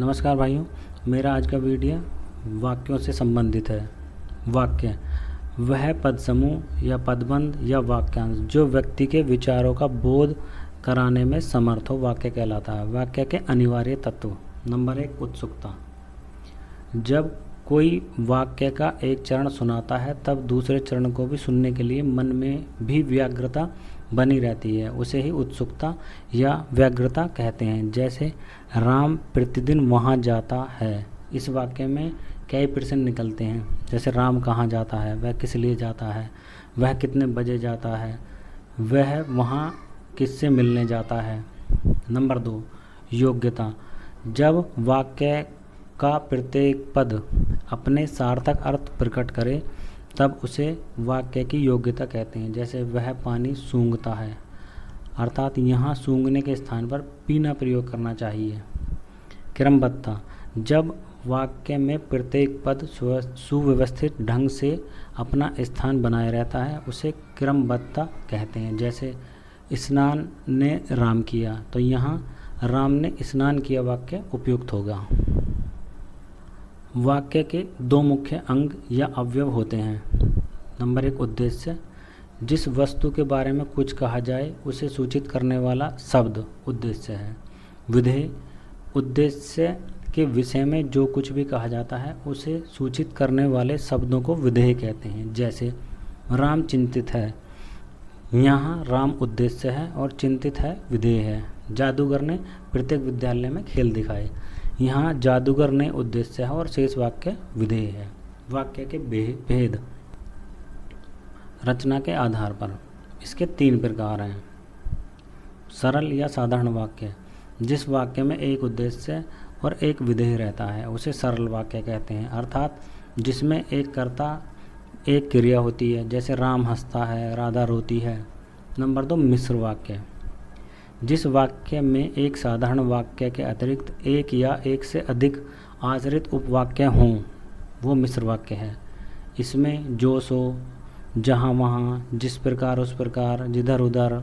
नमस्कार भाइयों, मेरा आज का वीडियो वाक्यों से संबंधित है। वाक्य वह पद समूह या पदबंध या वाक्यांश जो व्यक्ति के विचारों का बोध कराने में समर्थ हो वाक्य कहलाता है। वाक्य के अनिवार्य तत्व। नंबर 1, उत्सुकता। जब कोई वाक्य का एक चरण सुनाता है तब दूसरे चरण को भी सुनने के लिए मन में भी व्यग्रता बनी रहती है, उसे ही उत्सुकता या व्यग्रता कहते हैं। जैसे राम प्रतिदिन वहाँ जाता है। इस वाक्य में कई प्रश्न निकलते हैं, जैसे राम कहाँ जाता है, वह किस लिए जाता है, वह कितने बजे जाता है, वह वहाँ किससे मिलने जाता है। नंबर 2, योग्यता। जब वाक्य का प्रत्येक पद अपने सार्थक अर्थ प्रकट करे तब उसे वाक्य की योग्यता कहते हैं। जैसे वह पानी सूंघता है, अर्थात यहाँ सूंघने के स्थान पर पीना प्रयोग करना चाहिए। क्रमबद्धता। जब वाक्य में प्रत्येक पद सुव्यवस्थित ढंग से अपना स्थान बनाए रहता है उसे क्रमबद्धता कहते हैं। जैसे स्नान ने राम किया, तो यहाँ राम ने स्नान किया वाक्य उपयुक्त होगा। वाक्य के 2 मुख्य अंग या अवयव होते हैं। नंबर 1, उद्देश्य। जिस वस्तु के बारे में कुछ कहा जाए उसे सूचित करने वाला शब्द उद्देश्य है। विधेय। उद्देश्य के विषय में जो कुछ भी कहा जाता है उसे सूचित करने वाले शब्दों को विधेय कहते हैं। जैसे राम चिंतित है, यहाँ राम उद्देश्य है और चिंतित है विधेय है। जादूगर ने प्रत्येक विद्यालय में खेल दिखाए, यहाँ जादूगर ने उद्देश्य है और शेष वाक्य विधेय है। वाक्य के भेद। रचना के आधार पर इसके 3 प्रकार हैं। सरल या साधारण वाक्य। जिस वाक्य में एक उद्देश्य और एक विधेय रहता है उसे सरल वाक्य कहते हैं, अर्थात जिसमें एक कर्ता एक क्रिया होती है। जैसे राम हंसता है, राधा रोती है। नंबर 2, मिश्र वाक्य। जिस वाक्य में एक साधारण वाक्य के अतिरिक्त एक या एक से अधिक आश्रित उपवाक्य हों वो मिश्र वाक्य है। इसमें जो सो, जहाँ वहाँ, जिस प्रकार उस प्रकार, जिधर उधर,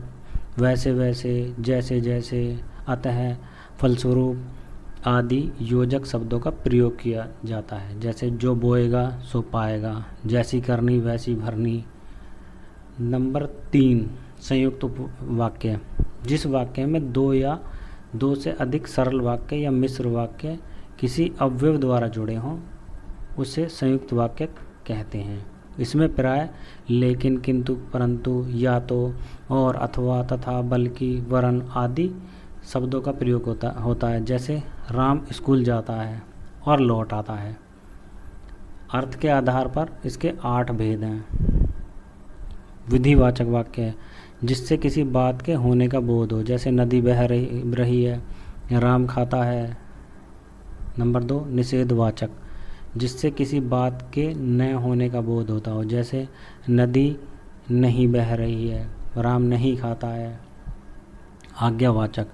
वैसे वैसे, जैसे जैसे, अतः, फलस्वरूप आदि योजक शब्दों का प्रयोग किया जाता है। जैसे जो बोएगा सो पाएगा, जैसी करनी वैसी भरनी। नंबर 3, संयुक्त वाक्य। जिस वाक्य में 2 या 2 से अधिक सरल वाक्य या मिश्र वाक्य किसी अवयव द्वारा जुड़े हों उसे संयुक्त वाक्य कहते हैं। इसमें प्राय लेकिन, किंतु, परंतु, या तो, और, अथवा, तथा, बल्कि, वरन आदि शब्दों का प्रयोग होता है। जैसे राम स्कूल जाता है और लौट आता है। अर्थ के आधार पर इसके 8 भेद हैं। विधिवाचक वाक्य। जिससे किसी बात के होने का बोध हो। जैसे नदी बह रही है, राम खाता है। नंबर 2, निषेधवाचक। जिससे किसी बात के न होने का बोध होता हो। जैसे नदी नहीं बह रही है, राम नहीं खाता है। आज्ञावाचक।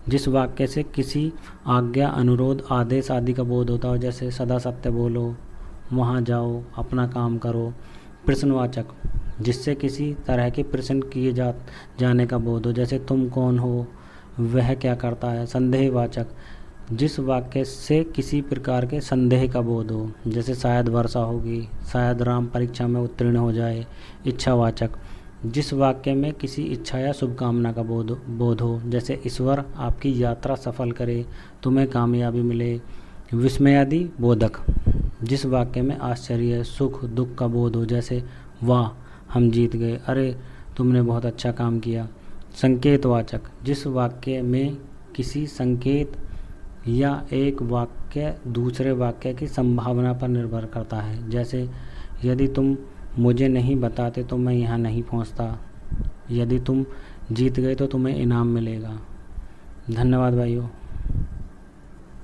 जिस वाक्य से किसी आज्ञा, अनुरोध, आदेश आदि का बोध होता हो। जैसे सदा सत्य बोलो, वहाँ जाओ, अपना काम करो। प्रश्नवाचक। जिससे किसी तरह के प्रश्न किए जाने का बोध हो। जैसे तुम कौन हो, वह क्या करता है। संदेहवाचक। जिस वाक्य से किसी प्रकार के संदेह का बोध हो। जैसे शायद वर्षा होगी, शायद राम परीक्षा में उत्तीर्ण हो जाए। इच्छावाचक। जिस वाक्य में किसी इच्छा या शुभकामना का बोध हो। जैसे ईश्वर आपकी यात्रा सफल करे, तुम्हें कामयाबी मिले। विस्मयादि बोधक। जिस वाक्य में आश्चर्य, सुख, दुख का बोध हो। जैसे वाह हम जीत गए, अरे तुमने बहुत अच्छा काम किया। संकेतवाचक। जिस वाक्य में किसी संकेत या एक वाक्य दूसरे वाक्य की संभावना पर निर्भर करता है। जैसे यदि तुम मुझे नहीं बताते तो मैं यहाँ नहीं पहुँचता। यदि तुम जीत गए तो तुम्हें इनाम मिलेगा। धन्यवाद भाइयों।